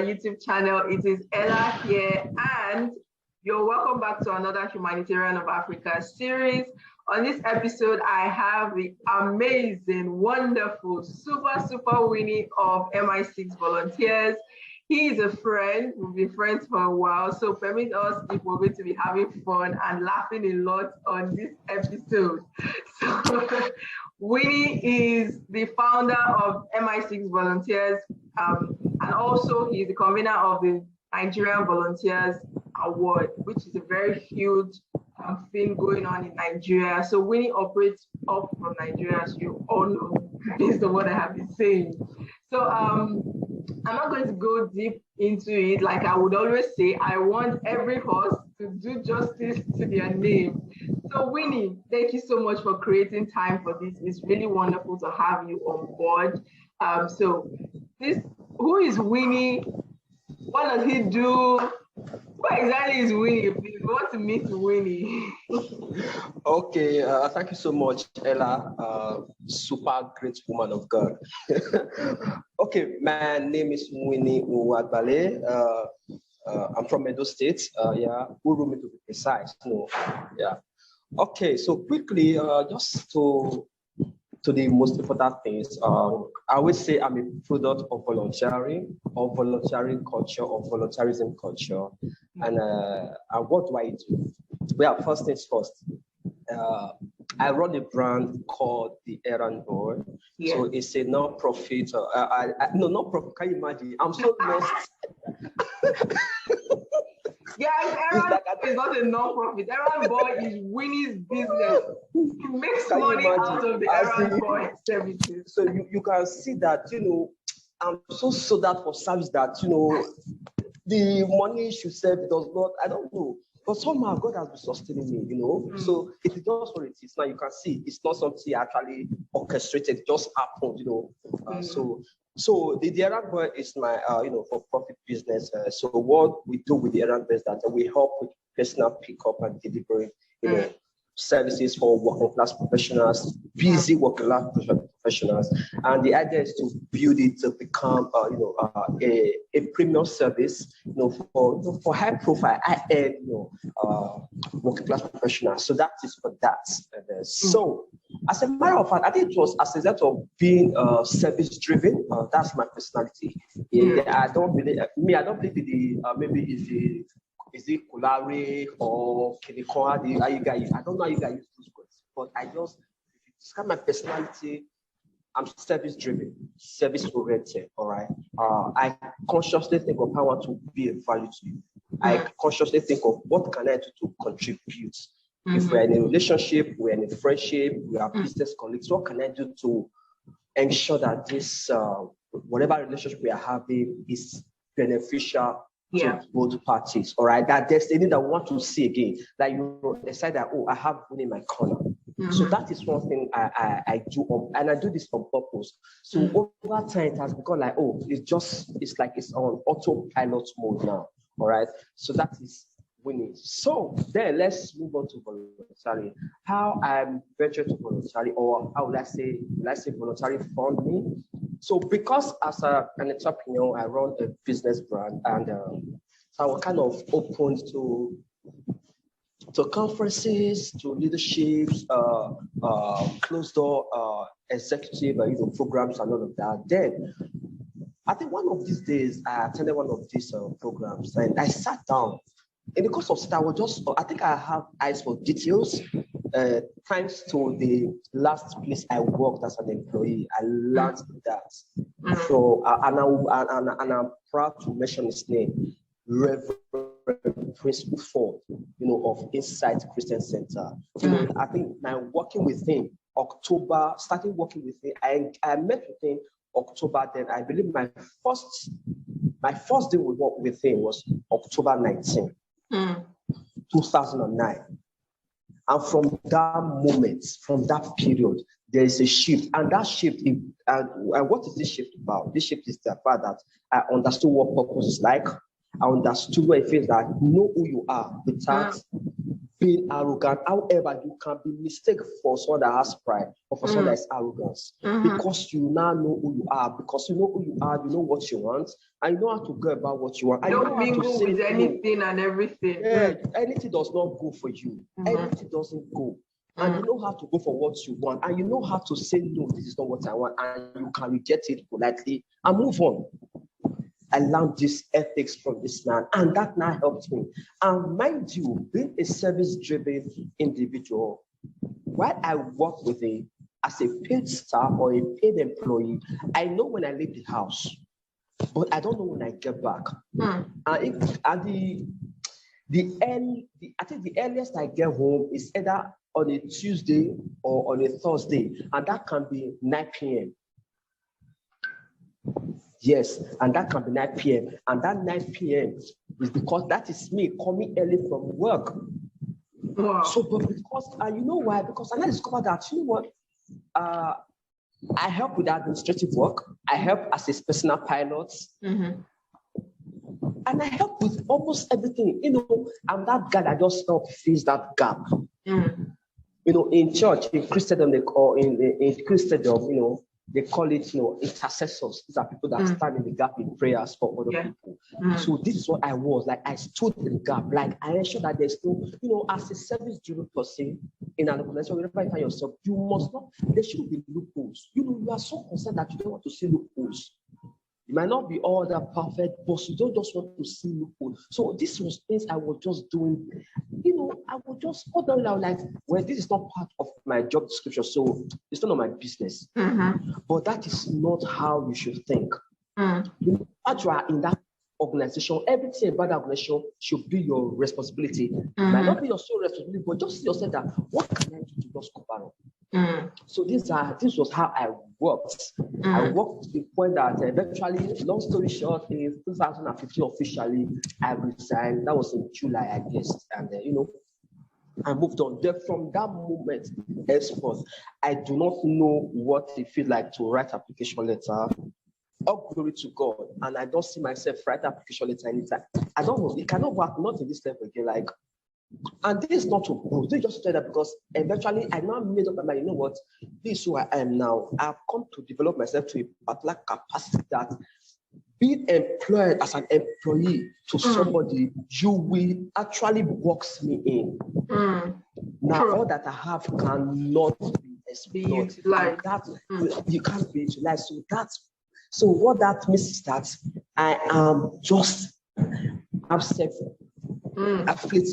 YouTube channel. It is ELLAH here, and you're welcome back to another Humanitarian of Africa series. On this episode, I have the amazing, wonderful, super Winny of MI6 Volunteers. He is a friend. We've been friends for a while, so permit us if we're going to be having fun and laughing a lot on this episode. So Winny is the founder of MI6 Volunteers, and also he's the convener of the Nigerian Volunteers Award, which is a very huge thing going on in Nigeria. So Winny operates up from Nigeria, as you all know, based on what I have been saying. So I'm not going to go deep into it. Like I would always say, I want every host to do justice to their name. So Winny, thank you so much for creating time for this. It's really wonderful to have you on board. Who is Winny? What does he do? What exactly is Winny? We want to meet Winny. Okay, thank you so much, ELLAH, super great woman of God. Okay, my name is Winny Uwagbale. I'm from Edo State. Urumi to be precise. No, yeah. Okay, so quickly, just to the most important things, I would say I'm a product of volunteering, or volunteering culture, or volunteerism culture. And what do I do? Well, first things first. I run a brand called the Errand Boy. Yeah. So it's a non-profit. No, non-profit. Can you imagine? I'm so lost. Guys, Errand Boy is not a non-profit. Errand Boy is Winnie's business. He makes money out of the Errand Boy services. So you can see that, I'm so sold out for service that, the money should serve does not, I don't know. But somehow God has been sustaining me, So it is just what it is. Now you can see it's not something actually orchestrated, it just happened, So the Errand Boy is my, for-profit business. So what we do with the Errand Boy is that we help with personal pickup and delivery, services for working class professionals, busy working class professionals. And the idea is to build it to become, a premium service, for high profile, high-end, working class professionals. So that is for that. So as a matter of fact, I think it was as a result of being service-driven. That's my personality. I don't believe in the maybe if is it Kulare or Kinikoa? You guys, I don't know how you guys use those words, but if you describe my personality, I'm service-driven, service-oriented, all right? I consciously think of how I want to be a value to you. I consciously think of what can I do to contribute. If we're in a relationship, we're in a friendship, we are business colleagues, what can I do to ensure that this, whatever relationship we are having is beneficial to both parties, all right? That destiny that we want to see again, that you decide that, I have one in my corner. So that is one thing I do, and I do this on purpose. So over time, it has become like, it's like it's on autopilot mode now, all right? So that is Winning. So then let's move on to voluntary. How I'm ventured to voluntary, or how would I say voluntary found me. So because as an entrepreneur, I run a business brand, and so I was kind of open to conferences, to leaderships, closed door executive, programs and all of that. Then I think one of these days I attended one of these programs, and I sat down. In the course of it, I think I have eyes for details. Thanks to the last place I worked as an employee, I learned that. So, and I'm proud to mention his name, Reverend Prince Ford, of Insight Christian Center. I think I'm working with him starting working with him. I met with him October. Then I believe my first day we worked with him was October 19. 2009. And from that moment, from that period, there is a shift. And that shift, what is this shift about? This shift is the fact that I understood what purpose is like. I understood what it feels like, know who you are without being arrogant. However, you can be mistaken for someone that has pride or for someone that is arrogance because you now know who you are. Because you know who you are, you know what you want, and you know how to go about what you want. You don't mingle with anything and everything. Yeah, anything does not go for you. Anything doesn't go. And you know how to go for what you want, and you know how to say no, this is not what I want, and you can reject it politely and move on. I learned this ethics from this man, and that now helped me. And mind you, being a service-driven individual, while I work with as a paid staff or a paid employee, I know when I leave the house, but I don't know when I get back. I think the earliest I get home is either on a Tuesday or on a Thursday, and that can be 9 p.m. Yes, and that can be 9 p.m. And that 9 p.m. is because that is me coming early from work. Wow. So, but because, and you know why? Because I discovered that, you know what? I help with administrative work. I help as a personal pilot. And I help with almost everything. You know, I'm that guy that just help fills that gap. You know, in church, in Christendom, in Christendom, you know, they call it, you know, intercessors. These are people that stand in the gap in prayers for other people. So this is what I was. Like, I stood in the gap. Like, I ensured that there's no, you know, as a service-driven person in an organization, wherever you find yourself, you must not, there should be loopholes. You know, you are so concerned that you don't want to see loopholes. You might not be all that perfect, but you don't just want to see loopholes. So this was things I was just doing. You know, I would just hold on now, like, well, this is not part of my job description, so it's none of my business. But that is not how you should think. You know, as you are in that organization, everything about that organization should be your responsibility. It might not be your sole responsibility, but just see yourself that what can I do to just cover up? So this was how I worked. I worked to the point that eventually, long story short, in 2015 officially, I resigned. That was in July, I guess. And you know, I moved on. Then from that moment henceforth, I do not know what it feels like to write application letter. All glory to God. And I don't see myself write application letter anytime. I don't know. It cannot work, not in this level again. Like, and this is not to prove. They just say that because eventually I now made up my mind, you know what, this is who I am now. I've come to develop myself to a particular capacity that being employed as an employee to somebody, you will actually box me in. Now, all that I have cannot be exploited. Like that, you can't be utilized. So what that means is that I am just afflicting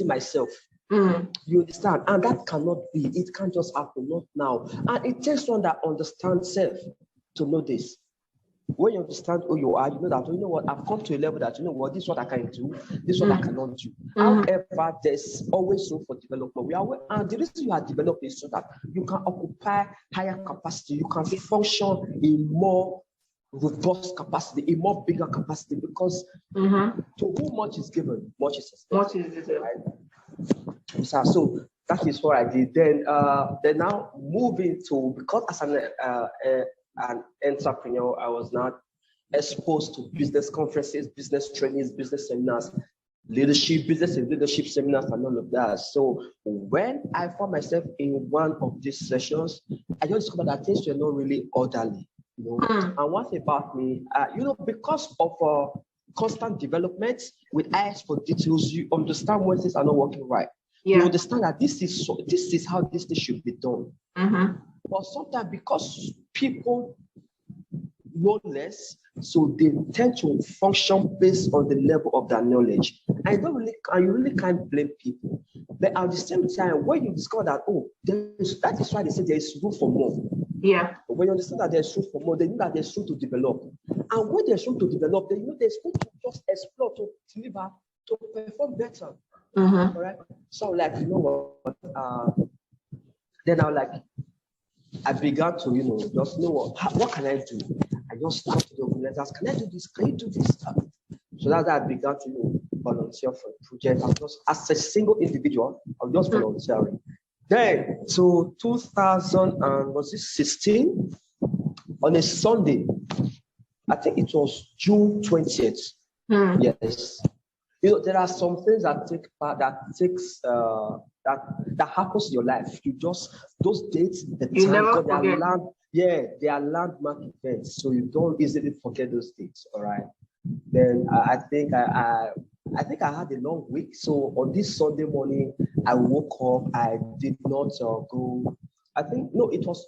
myself. You understand? And that cannot be. It can't just happen, not now. And it takes one that understands self to know this. When you understand who you are, you know that, you know what, I've come to a level that, you know what, this is what I can do, this is what I cannot do. However, there's always room for development. And the reason you are developing is so that you can occupy higher capacity, you can function in more robust capacity, a more bigger capacity, because to whom much is given, much is expected. Right? So that is what I did. Then now moving to, because as an entrepreneur, I was not exposed to business conferences, business trainings, business seminars, business and leadership seminars, and all of that. So when I found myself in one of these sessions, I just discovered that things were not really orderly. You know, and one thing about me, you know, because of constant development with eyes for details, you understand when things are not working right. You understand that this is how this thing should be done. But sometimes because people know less, so they tend to function based on the level of their knowledge. And you really can't blame people. But at the same time, when you discover that, that is why they say there is room for more. When you understand that there's room for more, they know that there's room to develop. And when there's room to develop, they know there's room to just explore, to deliver, to perform better. All right. So, like, you know what? Then I began to, you know, just know what can I do? I just talked to the organizers. Can I do this? Can you do this stuff? So that's how I began to, you know, volunteer for a project. I was just, as a single individual, I was just volunteering. Then, so 2016, on a Sunday, I think it was June 20th. Yes. You know, there are some things that that happens in your life. You just, those dates, the You time, never God, forget. they are landmark events, so you don't easily forget those dates. All right. Then I think I had a long week. So on this Sunday morning, I woke up. I did not go. I think no, it was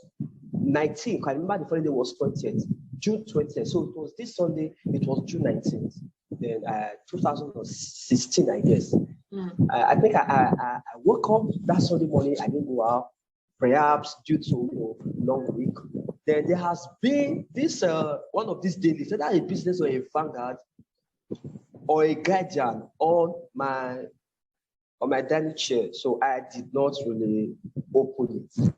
19th. I remember the following day was 20th, June 20th. So it was this Sunday. It was June 19th. Then 2016, I guess. I think I woke up that Sunday morning. I didn't go out, perhaps due to long week. Then there has been this one of these dailies, whether a business or a Vanguard or a Guardian on my dining chair. So I did not really open it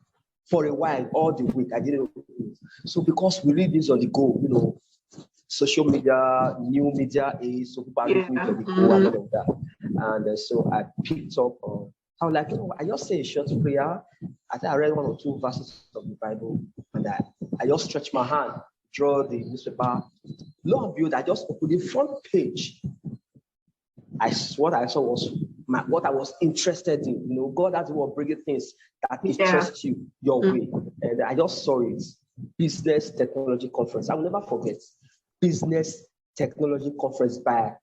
for a while. All the week I didn't open it. So because we read this on the go, social media, new media is so people are reading on the go and all of that. And so I picked up. I was like, I just say a short prayer. I think I read 1 or 2 verses of the Bible, and I just stretched my hand, draw the newspaper. Lo and behold, I just opened the front page. What I saw was what I was interested in. God has been bringing things that interest you your way, and I just saw it. Business Technology Conference. I will never forget. Business Technology Conference by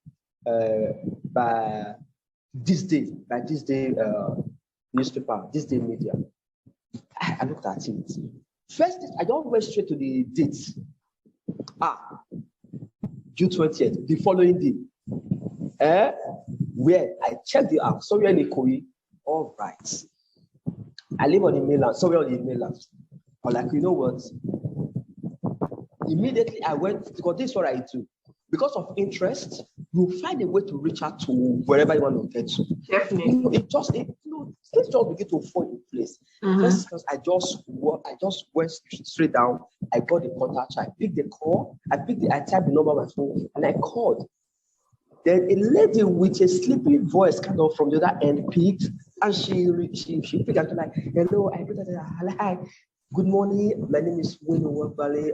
this day newspaper, this day media. I looked at it. First, I just went straight to the dates. June 20th, the following day. Where I checked the app, somewhere in Ikoyi. All right. I live on the mainland, somewhere on the mainland. I'm like, you know what? Immediately I went, because this is what I do. Because of interest, you find a way to reach out to wherever you want to get to. Definitely. Things just begin to fall in place. First, because I just went straight down. I got the contact. I picked the call. I typed the number on my phone, and I called. Then a lady with a sleepy voice kind of from the other end picked, and she picked and like, hello, hi, good morning. My name is Winny Uwagbale.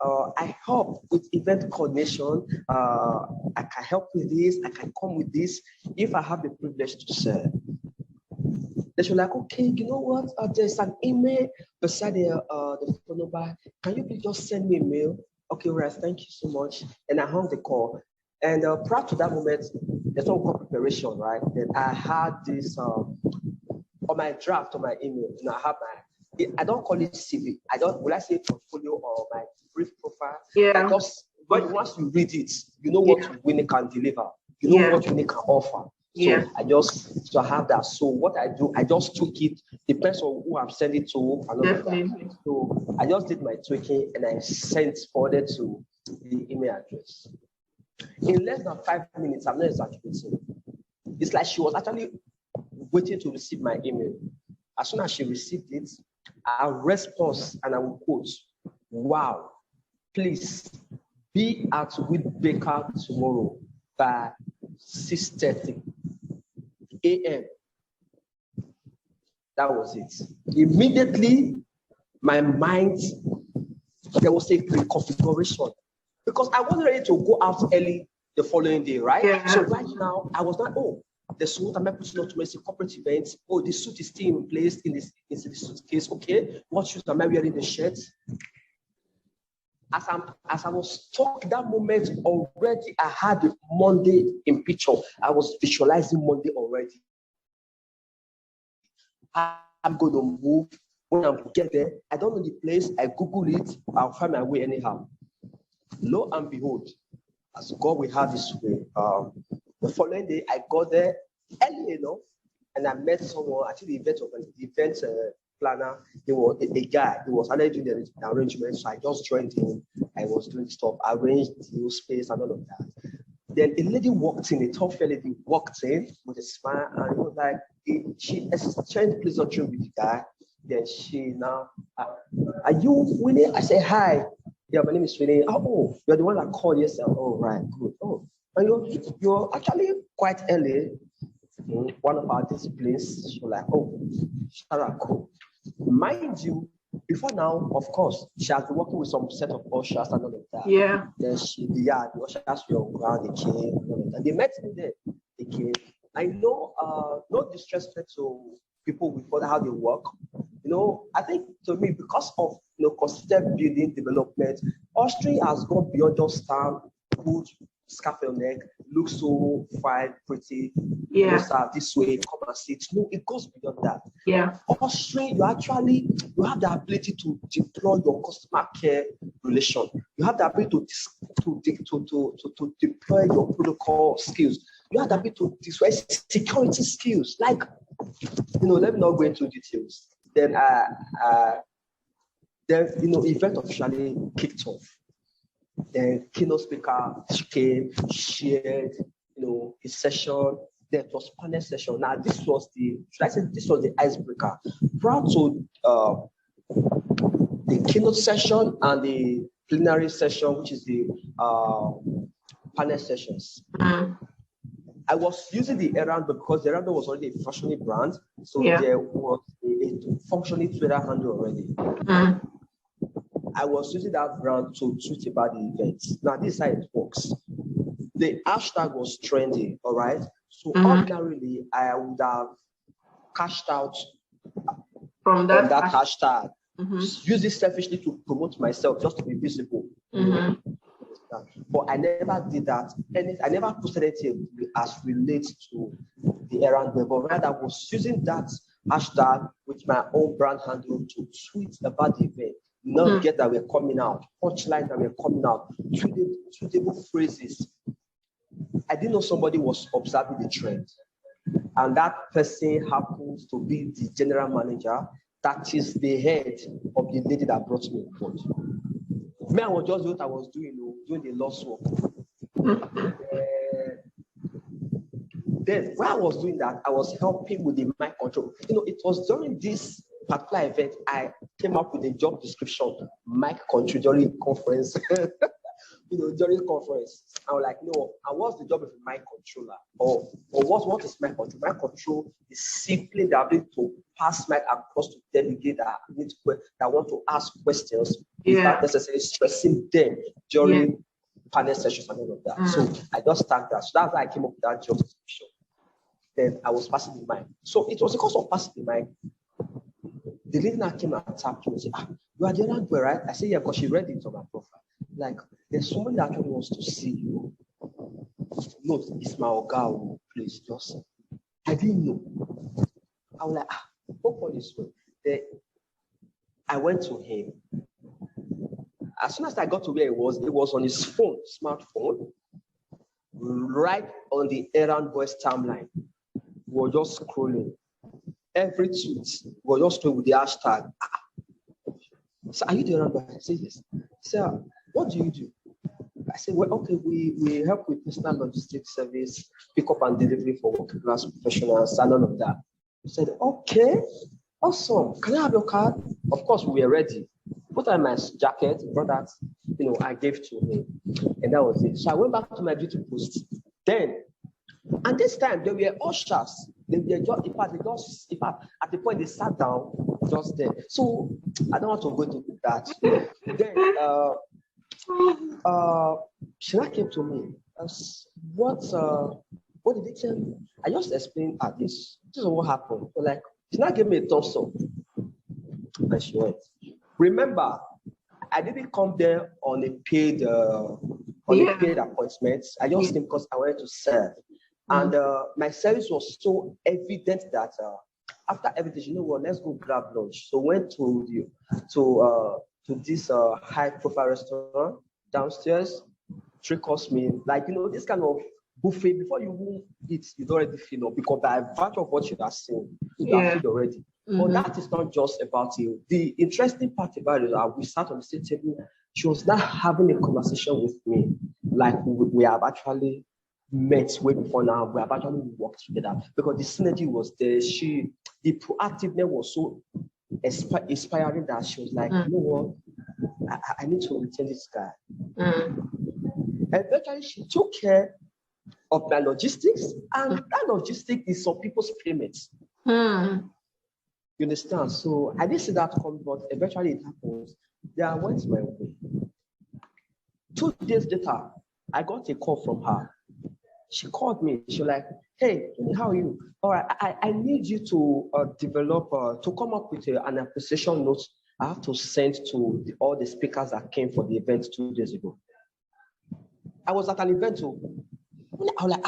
I help with event coordination. I can help with this. I can come with this if I have the privilege to serve. They should like, okay, you know what? There's an email beside the phone number. Can you please just send me a mail? Okay, right. Thank you so much. And I hung the call. And prior to that moment, there's no preparation, right? Then I had this on my draft on my email. I have I don't call it CV. Will I say portfolio or my brief profile? Yeah. But once you read it, you know what Winny can deliver. You know what Winny can offer. So I have that. So what I do, I just tweak it. Depends on who I'm sending to. And so I just did my tweaking and I forwarded to the email address. In less than 5 minutes, I'm not exaggerating. It's like she was actually waiting to receive my email. As soon as she received it, I'll respond and I will quote, wow, please be at Whitbaker tomorrow by 6:30 a.m. That was it. Immediately, my mind, there was a reconfiguration. Because I wasn't ready to go out early the following day, right? Yeah. So right now, I was like, the suit, am I putting on to a corporate event? Oh, the suit is still in place in the suitcase. Okay, what shoes am I wearing? The shirt. As I was talking that moment already, I had Monday in picture. I was visualizing Monday already. I'm going to move. When I get there, I don't know the place. I Google it. I'll find my way anyhow. Lo and behold, as God will have His way, the following day I got there early enough, and I met someone. Actually, the event planner. He was a guy. He was already doing the arrangement, so I just joined him. I was doing stuff, arranged the space and all of that. Then a lady walked in. A tall lady walked in with a smile, and it was like she exchanged pleasantry with the guy. Then she now, are you Winny? I said hi. Yeah, my name is Winny. Oh, you're the one that called yourself. Oh, right, good. Oh, and you're actually quite early. One of our disciplines, she was like, oh, shut up, cool. Mind you, before now, of course, she has been working with some set of ushers and all of that. Yeah. Then the ushers were on ground, they came, and they met me there. They came. I know, no disrespect to people with how they work. I think to me, because of consistent building development, Austria has gone beyond just stand, good scarf on neck, looks so fine, pretty. Yeah. This way, come and sit. No, it goes beyond that. Yeah. Austria, you have the ability to deploy your customer care relation. You have the ability to deploy your protocol skills. You have the ability to deploy security skills. Like, let me not go into details. Then, event officially kicked off. The keynote speaker came, shared, his session. There was panel session. Now, this was the icebreaker. Prior to the keynote session and the plenary session, which is the panel sessions. I was using the errand because the errand was already a functioning brand, so there was a functioning Twitter handle already. I was using that brand to tweet about the event. Now, this is how it works. The hashtag was trending, all right? So ordinarily, I would have cashed out from that hashtag. Use it selfishly to promote myself, just to be visible. But I never did that. I never posted anything as relates to the errand boy, but rather I was using that hashtag with my own brand handle to tweet about the event. Not get that we're coming out, punchlines that we're coming out, tweetable phrases. I didn't know somebody was observing the trend. And that person happens to be the general manager, that is the head of the lady that brought me on board. Me, I was just doing what I was doing the lost work. Then, while I was doing that, I was helping with the mic control. It was during this particular event, I came up with a job description, mic control during conference. During conference, I was like, no, and what's the job of a mic controller? Or what is mic control? Mic control is simply the ability to pass mic across to delegate that want to ask questions without necessarily stressing them during panel sessions and all of that. So I just started that. So that's why I came up with that job description. Then I was passing the mic. So it was because of passing the mic. The lady now came and tapped me and said, you are the other boy, right? I said, yeah, because she read it on my profile. Like, there's somebody that actually wants to see you. No, it's my oga, please, just. I didn't know. I was like, hope on this way. Then I went to him. As soon as I got to where it was on his phone, smartphone, right on the errand boy's timeline. We were just scrolling. Every tweet, we were just scrolling with the hashtag. So, are you the errand boy? I said, yes. So, what do you do? I said, well, okay, we help with personal logistics service, pick up and delivery for working class professionals and all of that. He said, okay, awesome. Can I have your card? Of course, we were ready. Put on my jacket, brought that, I gave to him. And that was it. So I went back to my duty post. Then, and this time, they were ushers. They just, in fact, at the point they sat down, just there. So I don't want to go into that. Then, Shana came to me. What did he tell me? I just explained this is what happened. So like, Shana gave me a thumbs up. And she went. Remember, I didn't come there on a paid appointment. I just came because I wanted to serve. And my service was so evident that after everything, let's go grab lunch. So went to this high-profile restaurant downstairs, 3-course meal. Like, this kind of buffet, before you eat, you don't already feel because by virtue of what you are seeing, you are filled already. But that is not just about you. The interesting part about it, we sat on the same table. She was not having a conversation with me, like we have actually met way before now. We have actually worked together because the synergy was there. The proactiveness was so inspiring that she was like, you know what, I need to retain this guy. Eventually, she took care of my logistics, and that logistics is some people's payments. You understand? So I didn't see that come, but eventually it happens. Then I went my way. 2 days later, I got a call from her. She called me. She was like, hey, how are you? All right, I need you to to come up with an appreciation note I have to send to all the speakers that came for the event 2 days ago. I was at an event too. I was like,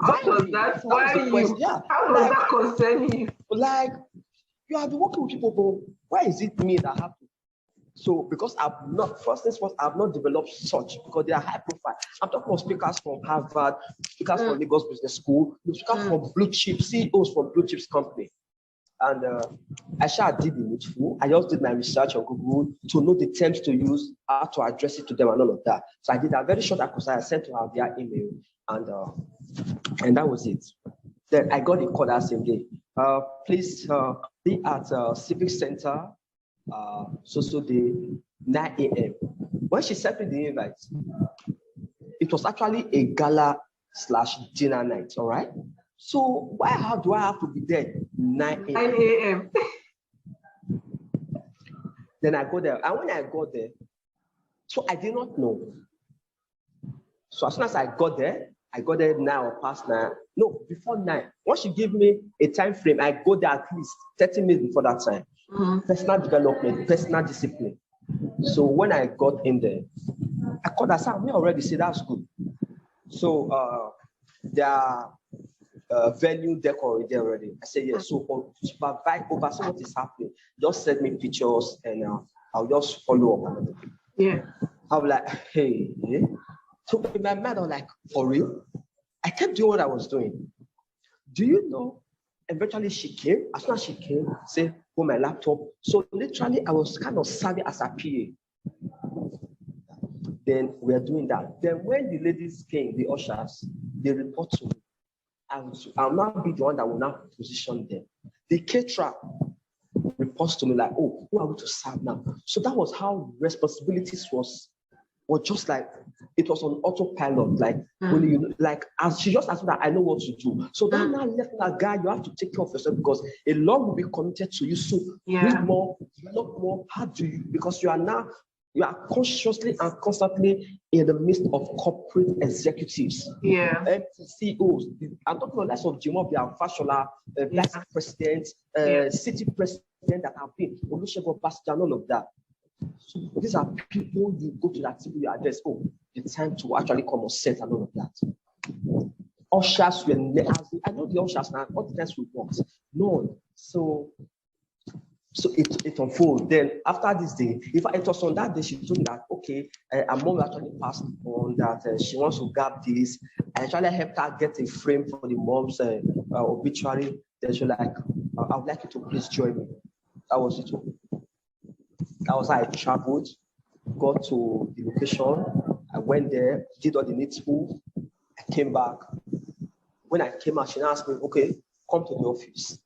How does that worry you? Yeah. How does that concern you? Like, you have been working with people, but why is it me that have to? So, because I've not, first things first, I've not developed such, because they are high profile. I'm talking about speakers from Harvard, speakers from Lagos Business School, speakers from blue chip, CEOs from blue chips company. And I did the needful. I just did my research on Google to know the terms to use, how to address it to them and all of that. So I did a very short acquisition. I sent to her via email, and that was it. Then I got a call that same day. Please be at Civic Center, so day 9 a.m. When she sent me the invite, it was actually a gala/dinner night, all right? So why do I have to be there 9 a.m.? Then I go there. And when I got there, so I did not know. So as soon as I got there 9 or past 9. No, before 9. Once she gave me a time frame, I go there at least 30 minutes before that time. Personal development, personal discipline. So when I got in there, I called her, Sam, we already say that's good. So their venue decor there already. I said, yes. So supervise, oversee what is happening. Just send me pictures and I'll just follow up. Yeah. I'm like, hey. So in my mind, I'm like, for real? I kept doing what I was doing. Do you know? Eventually she came. As soon as she came, said, hold my laptop. So literally, I was kind of serving as a PA. Then we're doing that. Then when the ladies came, the ushers, they report to me. I'll not be the one that will now position them. The caterer reports to me like, oh, who are we to serve now? So that was how responsibilities was just like, it was on autopilot. Like, when you, like, as she just asked me that, I know what to do. So that now left that guy, you have to take care of yourself because a lot will be committed to you. So read more, develop more. How do you, because you are consciously and constantly in the midst of corporate executives. Yeah. CEOs. I'm talking about lots of Jimobia, Fashola, vice president, city president that have been Olusegun Obasanjo and all of that. So these are people you go to that table, you address, oh, the time to actually come on set and all of that. Ushers were I know the ushers now, all the times we worked. No. So it unfolds. Then after this day, if it was on that day, she told me that, okay, her mom actually passed on that she wants to grab this. I actually helped her get a frame for the mom's obituary. Then she was like, I would like you to please join me. That was it. That was how I traveled, got to the location. I went there, did all the needful. I came back. When I came out, she asked me, okay, come to the office.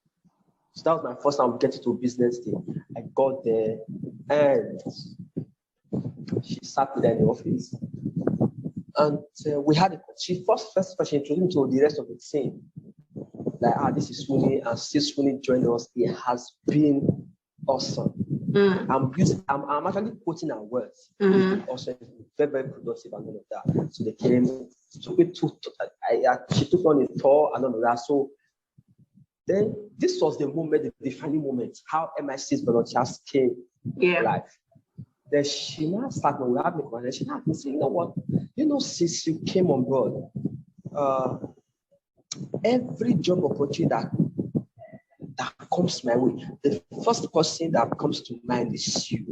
So that was my first time getting to a business day. I got there and she sat me there in the office. And we had she first she introduced me to the rest of the team. Like, this is Winny, and since Winny joined us, it has been awesome. I'm actually quoting her words. Also, very, very productive and all of that. So they came, she took on a tour and all of that. So then this was the moment, the defining moment, how MI6 Volunteers came alive. Then she now started, we have a conversation. She now said, you know what? You know, since you came on board, every job opportunity that comes my way, the first person that comes to mind is you.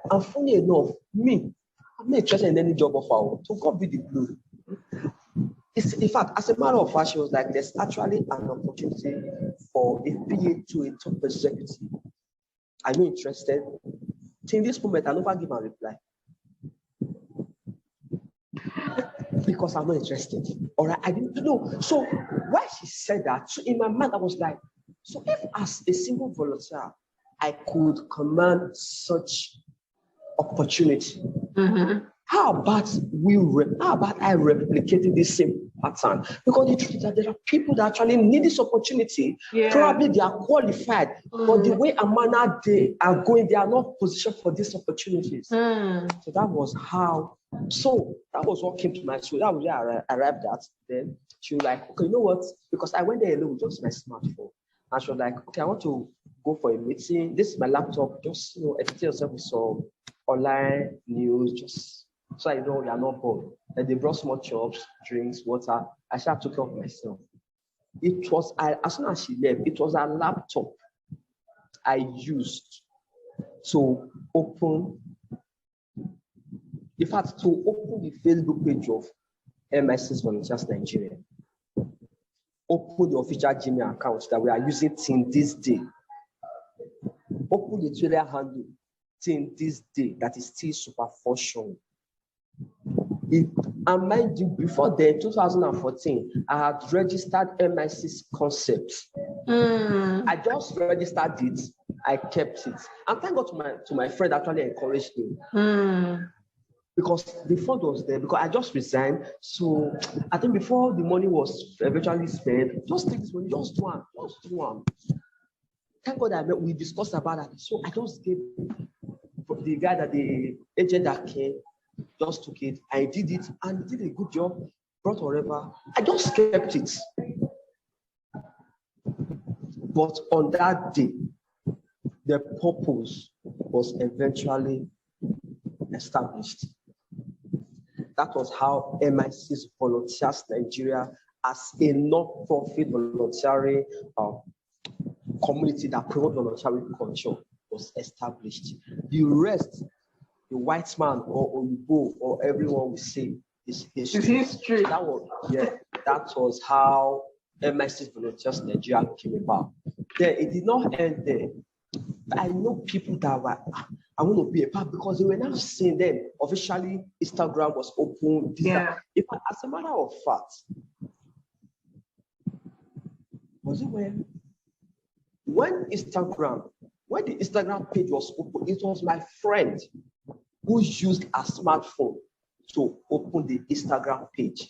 And funny enough, I'm not interested in any job offer. So God be the glory. In fact, as a matter of fact, she was like, there's actually an opportunity for a PA to a top executive. Are you interested? In this moment, I never give a reply. Because I'm not interested. All right, I didn't know. So why she said that, so in my mind, I was like, so if as a single volunteer, I could command such opportunity, how about I replicating this same pattern? Because the truth is that there are people that actually need this opportunity. Yeah. Probably they are qualified, but the way and manner they are going, they are not positioned for these opportunities. So that was what came to my soul. That was where I arrived at. Then she was like, okay, you know what? Because I went there alone with just my smartphone. And she was like, okay, I want to go for a meeting. This is my laptop. Just educate yourself with some online news, just so I know you are not bored. And they brought small chops, drinks, water. I started to take care of myself. It was as soon as she left, it was a laptop I used to open. In fact, to open the Facebook page of MI6 Volunteers Nigeria. Open the official Gmail account that we are using till this day. Open the Twitter handle till this day that is still super functional. And mind you, before then, 2014, I had registered MI6 concepts. I just registered it. I kept it. And thank God to my friend actually encouraged me. Because the fund was there, because I just resigned. So I think before the money was eventually spent, just take this money, just do one. Thank God we discussed about that. So I just gave the guy the agent that came, just took it. I did it and did a good job, brought whatever. I just kept it. But on that day, the purpose was eventually established. That was how MI6 Volunteers Nigeria, as a non-profit volunteering community that promotes voluntary culture, was established. The rest, the white man or Oyibo or everyone will say, is history. That was how MI6 Volunteers Nigeria came about. Then it did not end there. I know people that were, I want to be a part, because they were now saying then officially Instagram was open. As a matter of fact, was it when the Instagram page was open, it was my friend who used a smartphone to open the Instagram page.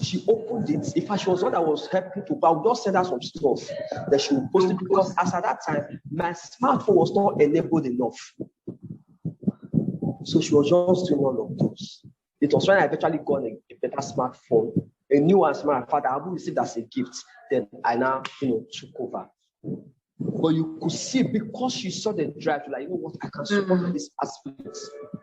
She opened it. In fact, she was one that was helping to, but I would just send her some stuff that she would post it, because as at that time, my smartphone was not enabled enough. So she was just doing all of those. It was when I eventually got a better smartphone, a new one, my father, I received as a gift. Then I now, took over. But you could see, because she saw the drive, like, you know what, I can support this aspect.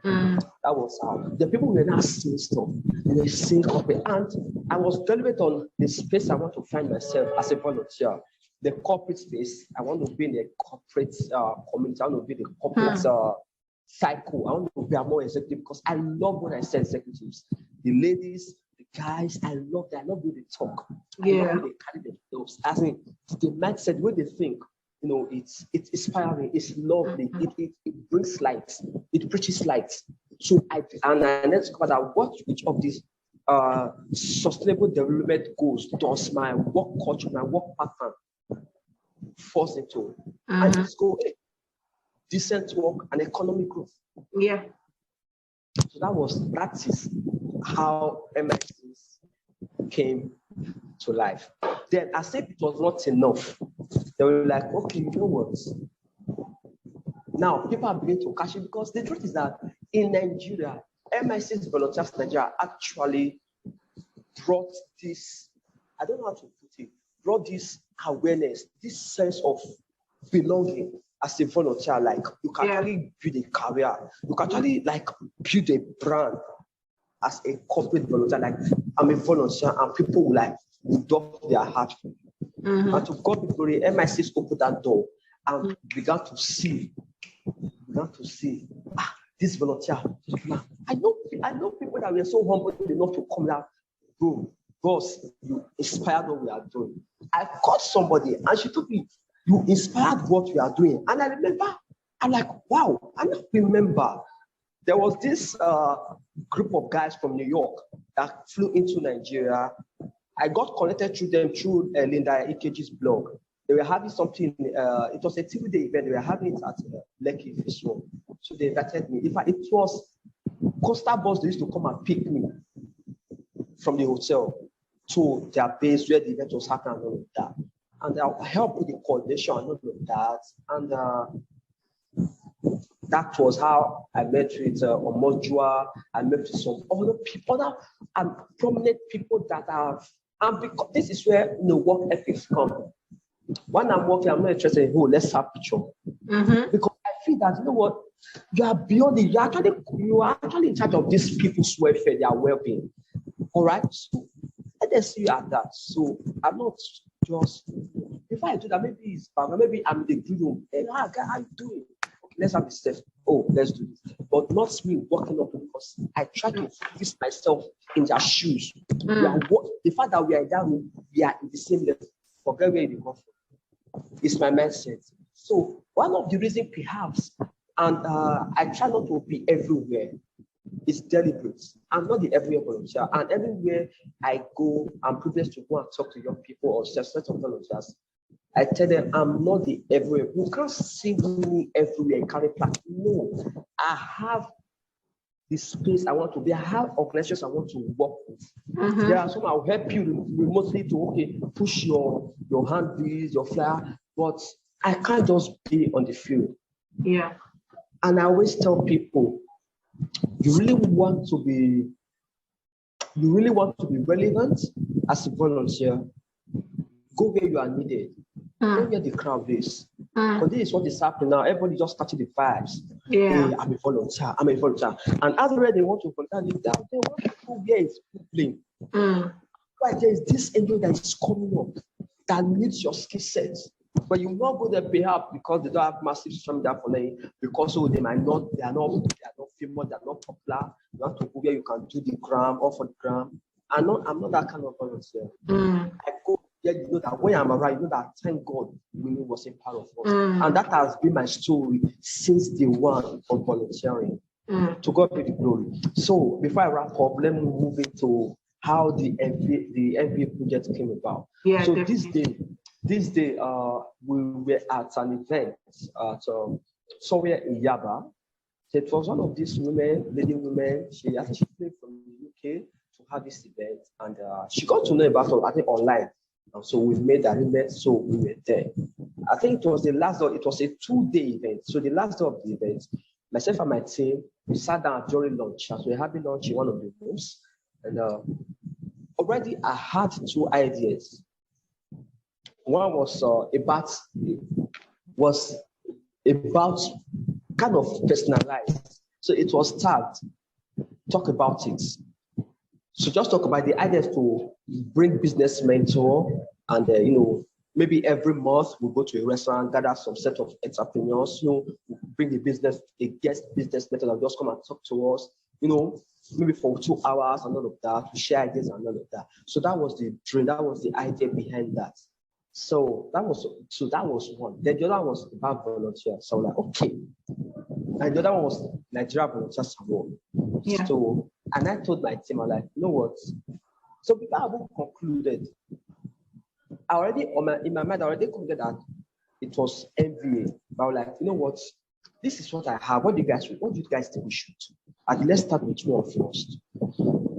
That was how the people were now seeing stuff. They were seeing corporate, and I was deliberate on the space I want to find myself as a volunteer. The corporate space, I want to be in a corporate community. I want to be in the corporate cycle. I want to be a more executive, because I love when I say executives, the ladies, the guys. I love that. I love when they talk. I love when they carry themselves. I think the mindset, the way they think. It's inspiring, it's lovely, it brings light, it preaches light. So I discovered that what each of these sustainable development goals does my work culture, my work pattern falls into. And it's go decent work and economic growth. Yeah. So that is how MI6 came to life. Then as if it was not enough, they were like, okay, you know what? Now people are beginning to catch it, because the truth is that in Nigeria, MI6 Volunteers Nigeria actually brought this, I don't know how to put it, brought this awareness, this sense of belonging as a volunteer. Like, you can actually build a career, you can actually build a brand as a corporate volunteer. Like, I'm a volunteer, and people will doff their heart for me. And to God be glory, MI6 opened that door and began to see this volunteer. I know people that were so humble enough to come down, bro, boss, you inspired what we are doing. I caught somebody and she told me, you inspired what we are doing. And I remember, I'm like, wow, I remember there was this group of guys from New York that flew into Nigeria. I got connected through them through Linda Ikeji's blog. They were having something, it was a TV day event, they were having it at Lekki Festival. So they invited me. In fact, it was coastal bus, they used to come and pick me from the hotel to their base where the event was happening and all of that. And I'll help with the coordination and all of that. And that was how I met with Omojua. I met with some other people, other prominent people that have, and because this is where work ethics come. When I'm working, I'm not interested in, let's have a picture. Because I feel that, what, you are beyond it. You are actually in charge of these people's welfare, their well-being. All right? So let them see you at that. So I'm not just, if I do that, maybe it's bad, maybe I'm in the green room. Hey, how you doing? Okay, let's have a step. Oh, let's do this. But not me walking up, because I try to fix myself in their shoes. The fact that we are in that room, we are in the same level. Forget where you come from. It's my mindset. So one of the reasons perhaps, and I try not to be everywhere, it's deliberate. I'm not the everywhere volunteer. And everywhere I go, I'm privileged to go and talk to young people or just set of volunteers. I tell them I'm not the everywhere. You can't see me everywhere and carry plaque. No, I have the space I want to be. I have organizations I want to work with. There are some I'll help you remotely to push your handbills, your flyer, but I can't just be on the field. Yeah. And I always tell people, you really want to be relevant as a volunteer, go where you are needed. Go where the crowd is. Because this is what is happening now. Everybody just catching the vibes. Yeah. Hey, I'm a volunteer. And everywhere they want to volunteer, they want to go where it's playing. Right, there is this angel that is coming up that needs your skill set. But you will not go there perhaps because they don't have massive social media following, because they are not famous, they are not popular. You want to go where you can do the gram or for the gram. I'm not that kind of volunteer. I go there, you know that when I'm around, you know that thank God Winny was a part of us. And that has been my story since day one of volunteering. To God be the glory. So before I wrap up, let me move into how the MVA project came about. Yeah, so definitely. this day, we were at an event at somewhere in Yaba. So it was one of these lady women. She actually came from the UK to have this event, and she got to know about it, I think, online. And so we made arrangements, so we were there. I think it was the last day. It was a 2-day event. So the last day of the event, myself and my team, we sat down during lunch. As we were having lunch in one of the rooms, and already I had 2 ideas. One was about kind of personalized. So it was tagged, talk about it. So just talk about the ideas to bring business mentor, and maybe every month we'll go to a restaurant, gather some set of entrepreneurs, bring a guest business mentor that just come and talk to us, maybe for 2 hours and all of that, to share ideas and all of that. So that was the dream, that was the idea behind that. So that was one. Then the other one was about volunteers. So I was like, okay. And the other one was Nigerian Volunteers Award. Yeah. So, and I told my team, I'm like, you know what? So people haven't concluded. In my mind, I already concluded that it was MVA. But I was like, you know what? This is what I have. What do you guys think we should do? And let's start with me first.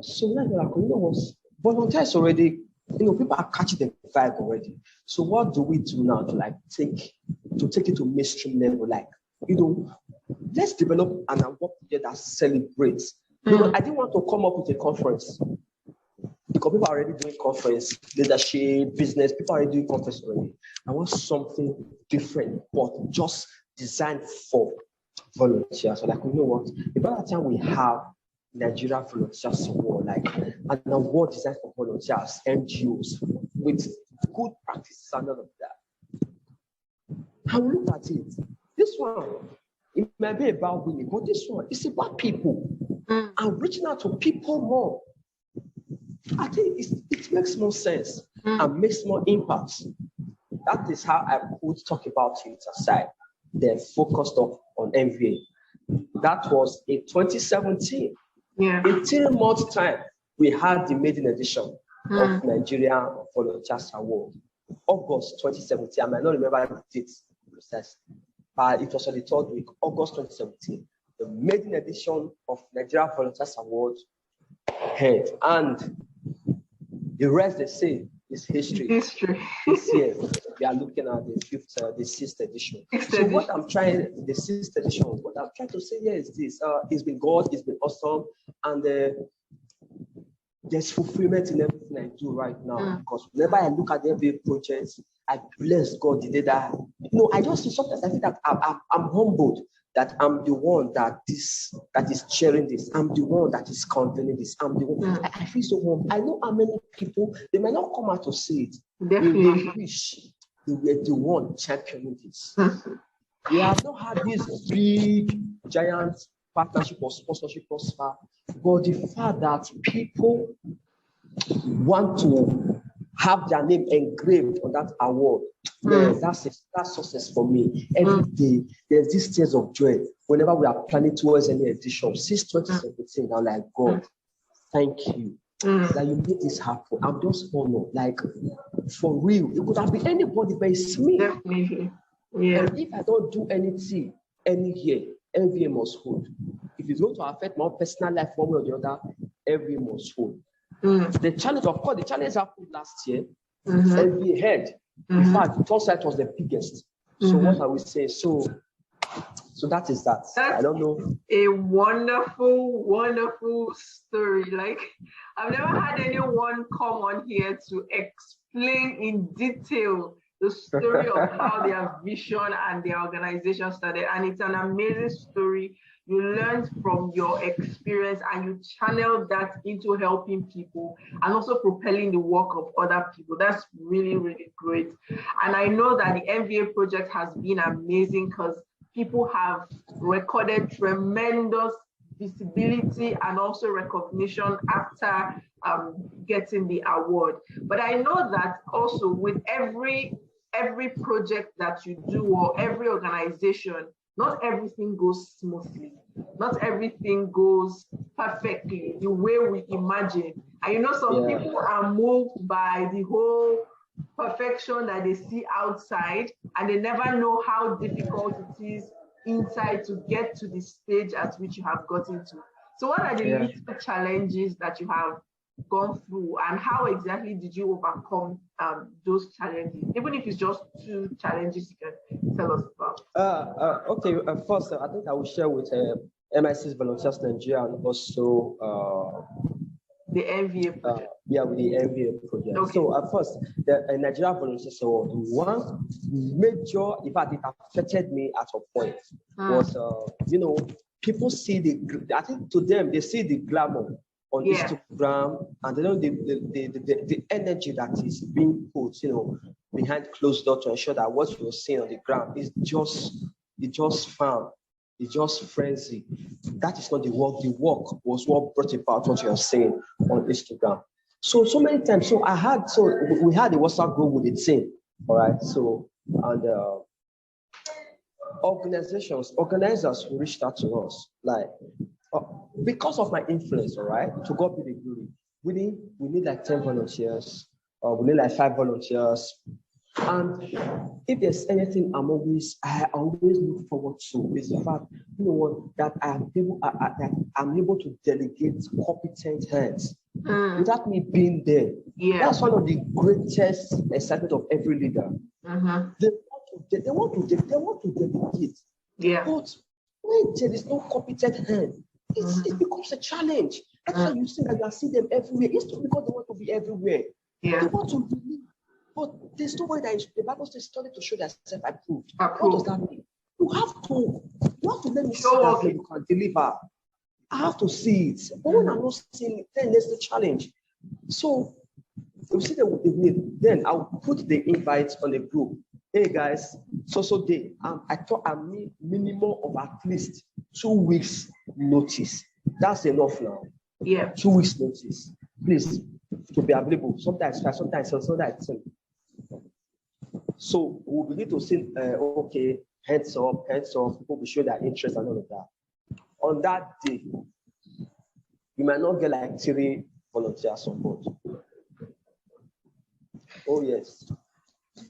So now they're like, you know what? Volunteers already, people are catching the vibe already. So what do we do now to take it to mainstream level? Let's develop an award that celebrates. I didn't want to come up with a conference because people are already doing conference, leadership, business. People are already doing conference already. I want something different, but just designed for volunteers. So you know what? By the time we have Nigerian Volunteers Award, an award designed for volunteers, NGOs, with good practices and all of that. I will look at it. This one, it might be about Winny, but this one, it's about people. And reaching out to people more. I think it makes more sense and makes more impact. That is how I would talk about it aside, then focused on MVA. That was in 2017. Yeah. In 3 months' time, we had the maiden edition of Nigerian Volunteers Award. August 2017. I might not remember the date precisely, but it was on the 3rd week, August 2017. the maiden edition of Nigerian Volunteers Award head. And the rest, they say, is history. This year, we are looking at the sixth edition. What I'm trying, the sixth edition, what I'm trying to say here is this: it's been God, it's been awesome, and there's fulfillment in everything I do right now. Because whenever I look at the MVA projects, I bless God the day that I just sometimes I think that I'm humbled that I'm the one that is sharing this. I'm the one that is convening this. I'm the one. I feel so humble. I know how many people, they might not come out to see it. Definitely. They wish they were the one championing this. We have not had this big, giant partnership or sponsorship thus far, but the fact that people want to have their name engraved on that award, that's success for me. Every day, there's these tears of joy whenever we are planning towards any edition. Since 2017, I'm like, God, thank you that you made this happen. I'm just honored, like, for real. It could have been anybody, but it's me. Definitely. Yeah. And if I don't do anything any year, MVA must hold. If it's going to affect my personal life one way or the other, MVA must hold. The challenge, of course, the challenge happened last year. MVA head. In fact, the first site was the biggest. So what are we saying? So that is that. That's I don't know. A wonderful, wonderful story. Like, I've never had anyone come on here to explain in detail the story of how their vision and their organization started. And it's an amazing story. You learned from your experience and you channeled that into helping people and also propelling the work of other people. That's really, really great. And I know that the MVA project has been amazing because people have recorded tremendous visibility and also recognition after getting the award. But I know that also with every project that you do or every organization, not everything goes smoothly. Not everything goes perfectly the way we imagine. And some people are moved by the whole perfection that they see outside, and they never know how difficult it is inside to get to the stage at which you have gotten to. So what are the little challenges that you have gone through, and how exactly did you overcome those challenges? Even if it's just 2 challenges you can tell us about. Okay, first, I think I will share with MI6 Volunteers Nigeria and also the MVA project. With the MVA project. Okay. So first, the Nigerian Volunteers Award, one major, in fact, it affected me at a point, was, people see I think to them, they see the glamour on Instagram, and they know the energy that is being put, behind closed doors to ensure that what you're seeing on the ground is just fun. It's just frenzy. That is not the work. The work was what brought about what you're saying on Instagram. So many times. We had a WhatsApp group with the team. All right. So, and organizers who reached out to us, like, because of my influence, all right, to God be the glory. We need like 10 volunteers, we need like 5 volunteers. And if there's anything I always look forward to is the fact, that I'm able to delegate competent hands without me being there. Yeah. That's one of the greatest excitement of every leader. They want to delegate. Yeah. But when there is no competent hand, it becomes a challenge. That's why you see that you see them everywhere. It's not because they want to be everywhere. Yeah. They want to believe. But there's no way that the Bible says study to show themselves approved. What does that mean? You have to let me see that you can deliver. I have to see it. But when I'm not seeing it, then there's the challenge. So you see then I'll put the invites on the group. Hey guys, so day. I thought I need minimum of at least 2 weeks notice. That's enough now. Yeah. 2 weeks notice. Please, to be available. Sometimes 5, sometimes 10. So we'll begin to say, okay, hands up, people will show their interest and all of that. On that day, you might not get like 3 volunteers on board. Oh yes.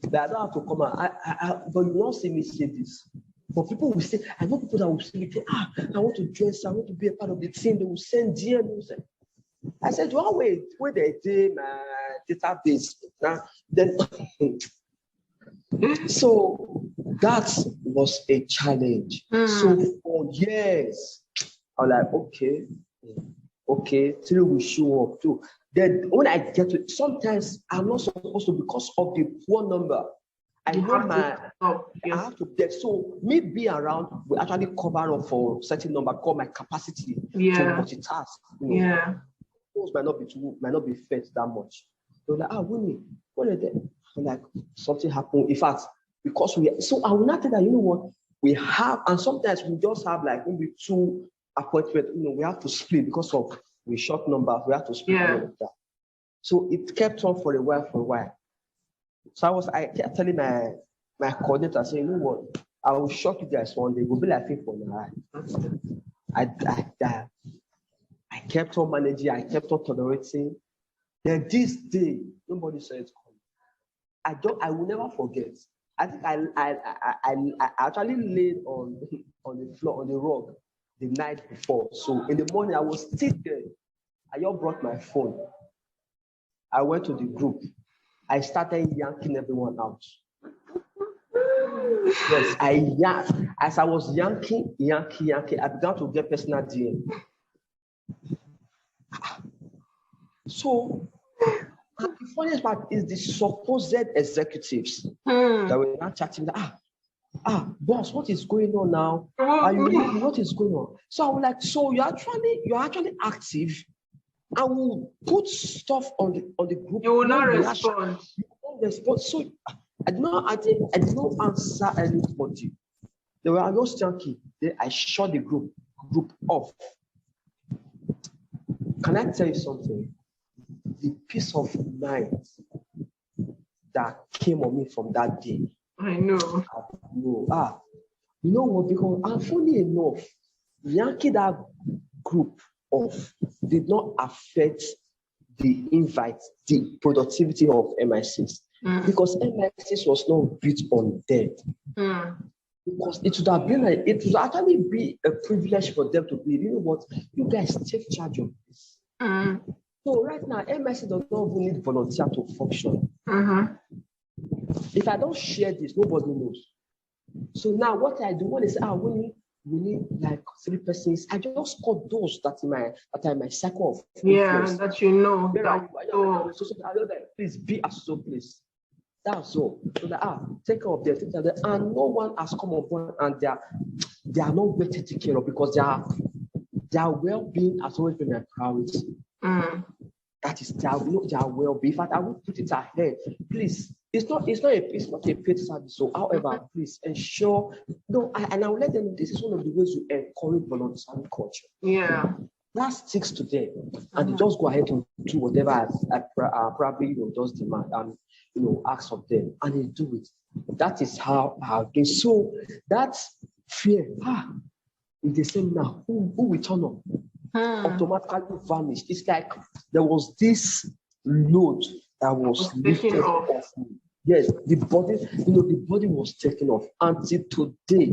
But I don't have to come out. But you don't see me say this. But people will say, I know people that will say, I want to dress, I want to be a part of the team. They will send DM. They will say, I said, well, wait they did my database. Then so that was a challenge. So for years, I was like, okay, till we show up too. Then when I get to it, sometimes I'm not supposed to because of the poor number. I have to get. So me being around will actually cover up for certain number, call my capacity to multitask. Those might not be fed that much. They're like, Winnie, what is that? I'm like, something happened. In fact, because so I will not tell that, you know what, we have, and sometimes we just have like maybe 2 appointments, we have to split because of we short numbers, we have to split all of that. So it kept on for a while. So I kept telling my coordinator, saying, you know what, I will shock you guys one day. It will be like for I kept on managing, I kept on tolerating. Then this day, nobody saw it coming. I will never forget. I think I actually laid on the floor, on the rug the night before. So in the morning, I was still there. I just brought my phone. I went to the group. I started yanking everyone out. Yes, as I was yanking, I began to get personal DM. So the funniest part is the supposed executives that were not chatting. Boss, what is going on now? What is going on? So I was like, so you're actually active. I will put stuff on the group. You will not respond. You will not respond. So I did not answer anybody. They were just junkie. Then I shut the group off. Can I tell you something? The peace of mind that came on me from that day. I know. You know what? Because funny enough, Yankee that group off did not affect the invite, the productivity of MI6, because MI6 was not built on them. Because it would actually be a privilege for them to be, you know what, you guys take charge of this. So right now, MI6 does not even need volunteer to function. If I don't share this, nobody knows. So now what I do when they say, we need like 3 persons, I just call those that are in my circle of influence. That you know. Please be at so place. That's all. So that take care of them, and no one has come upon, and they are not well taken care of, because their well-being has always been a priority. That is their well-being. In fact, I will put it ahead. Please, it's not a paid service. So, however, please ensure. And I will let them know this is one of the ways you encourage volunteering culture. That sticks to them, and they just go ahead and do whatever I probably does demand and ask of them, and they do it. That is how I have been. So that fear, if they say now, who will turn up? Automatically vanished. It's like there was this load that was lifted off me. Yes, the body was taken off until today.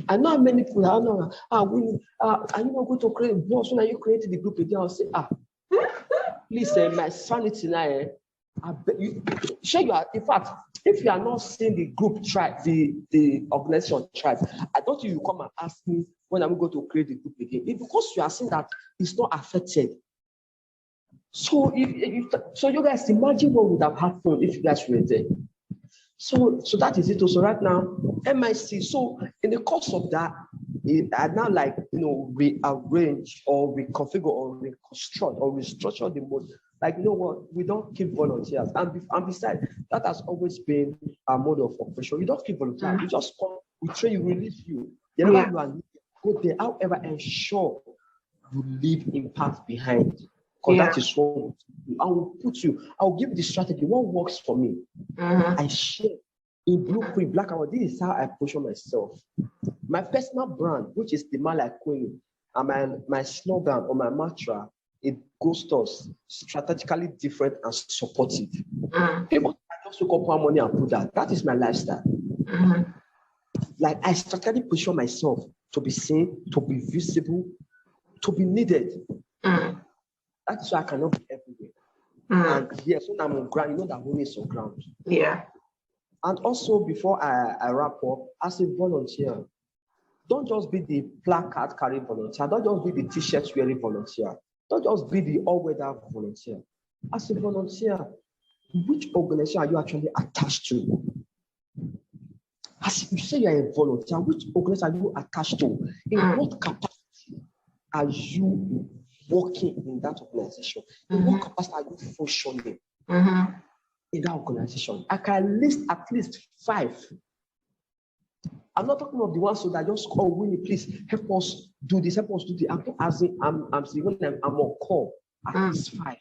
I know how many people are are you not going to create a boss? When are you creating the group again? I'll say, please, my sanity now. I bet you, sure you are. In fact, if you are not seeing the group tribe, the organization tribe, I thought you would come and ask me when I'm going to create the group again. It's because you are seeing that it's not affected. So so you guys imagine what would have happened if you guys were there. So that is it. So right now, MI6. So in the course of that, I now rearrange or reconfigure or reconstruct or restructure the mode. Like, you know what, we don't keep volunteers. And besides, that has always been our mode of operation. You don't keep volunteers. You just come, we train you, release you. Whenever you are needed, go there. However, ensure you leave impact behind. Because that is what I will put you. I will give you the strategy. What works for me? I share in blueprint, black and white. This is how I position myself. My personal brand, which is the man like Queen, and my slogan or my mantra, it goes to us strategically different and supportive. People, I just took up one money and put that. That is my lifestyle. Like I strategically position myself to be seen, to be visible, to be needed. That's why I cannot be everywhere. And yes, when I'm on ground, you know that Winny is on ground. Yeah. And also, before I wrap up, as a volunteer, don't just be the placard carrying volunteer. Don't just be the t-shirt wearing volunteer. Don't just be the all-weather volunteer. As a volunteer, which organization are you actually attached to? As you say you're a volunteer, which organization are you attached to? In what capacity are you working in that organization? In what capacity are you functioning in that organization? I can list at least 5. I'm not talking of the ones that just call Winny, please help us do this, help us do this. I'm not asking, I'm saying when I'm on call, at least 5.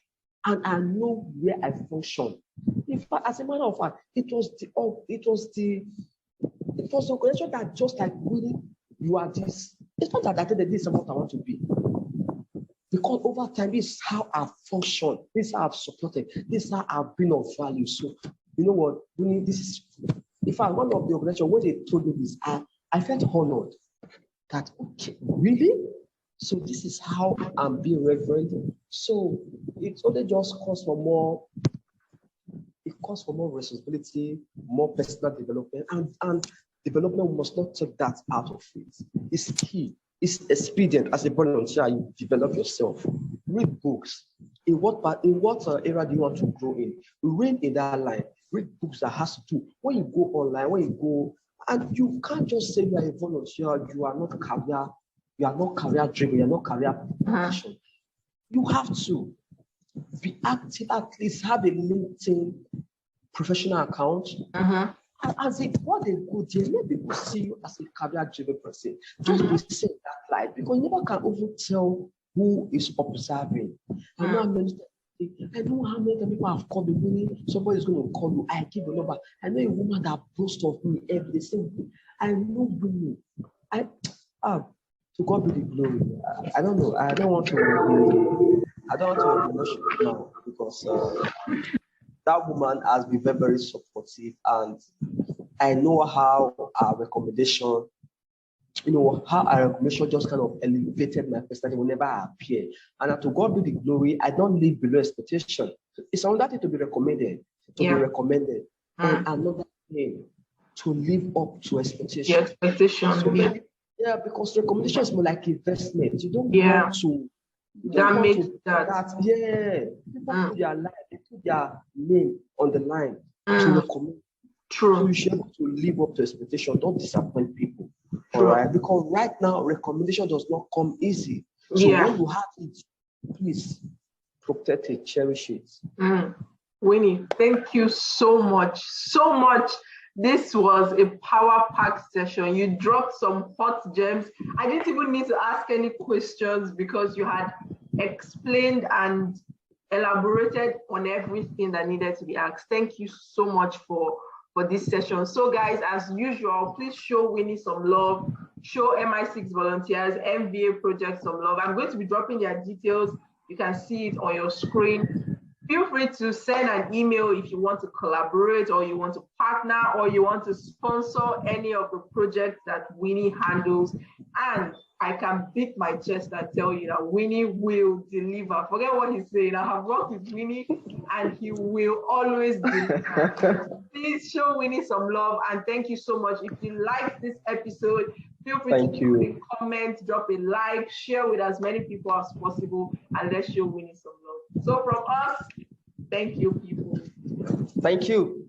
And I know where I function. In fact, as a matter of fact, it was the organization that just like Winny, you are this. It's not that this is what I want to be. Because over time, this is how I've functioned, this is how I've supported, this is how I've been of value. So, you know what, Winny, this is. In fact, one of the organizations, when they told me this, I felt honored that, okay, really? So this is how I'm being reverent. So it only just calls for more responsibility, more personal development, and development must not take that out of it. It's key. It's expedient. As a volunteer, you develop yourself. Read books. In what area do you want to grow in? Read in that line. Read books that has to do. When you go online, and you can't just say you are a volunteer, you are not career driven, you are not career passion. You have to be active, at least have a LinkedIn professional account. As if what they go there, let people see you as a career driven person. Just be saying that life, because you never can even tell who is observing. I know how many people have called me, Winny. Somebody is going to call you. I give a number. I know a woman that boasts of me every day. Say, I know Winny. To God be the glory. I don't know. I don't want to be emotional now, because that woman has been very, very supportive, and I know how our recommendation just kind of elevated my personality whenever I appear. And to God be the glory, I don't live below expectation. It's another thing to be recommended, and another thing to live up to expectation. Your expectation, yeah, because recommendation is more like investment. You don't want to damage that. Yeah, people put their life, they put their name on the line to recommend. True. So you should be able to live up to expectation. Don't disappoint people. All right, because right now recommendation does not come easy. So when you have it, please protect it, cherish it. Winny, thank you so much. This was a power-packed session. You dropped some hot gems. I didn't even need to ask any questions because you had explained and elaborated on everything that needed to be asked. Thank you so much for this session. So guys, as usual, please show Winny some love, show MI6 Volunteers, MVA Project some love. I'm going to be dropping their details. You can see it on your screen. Feel free to send an email if you want to collaborate, or you want to partner, or you want to sponsor any of the projects that Winny handles. And I can beat my chest and tell you that Winny will deliver. Forget what he's saying. I have worked with Winny and he will always deliver. Please show Winny some love, and thank you so much. If you like this episode, feel free to leave a comment, drop a like, share with as many people as possible, and let's show Winny some love. So from us, thank you, people. Thank you.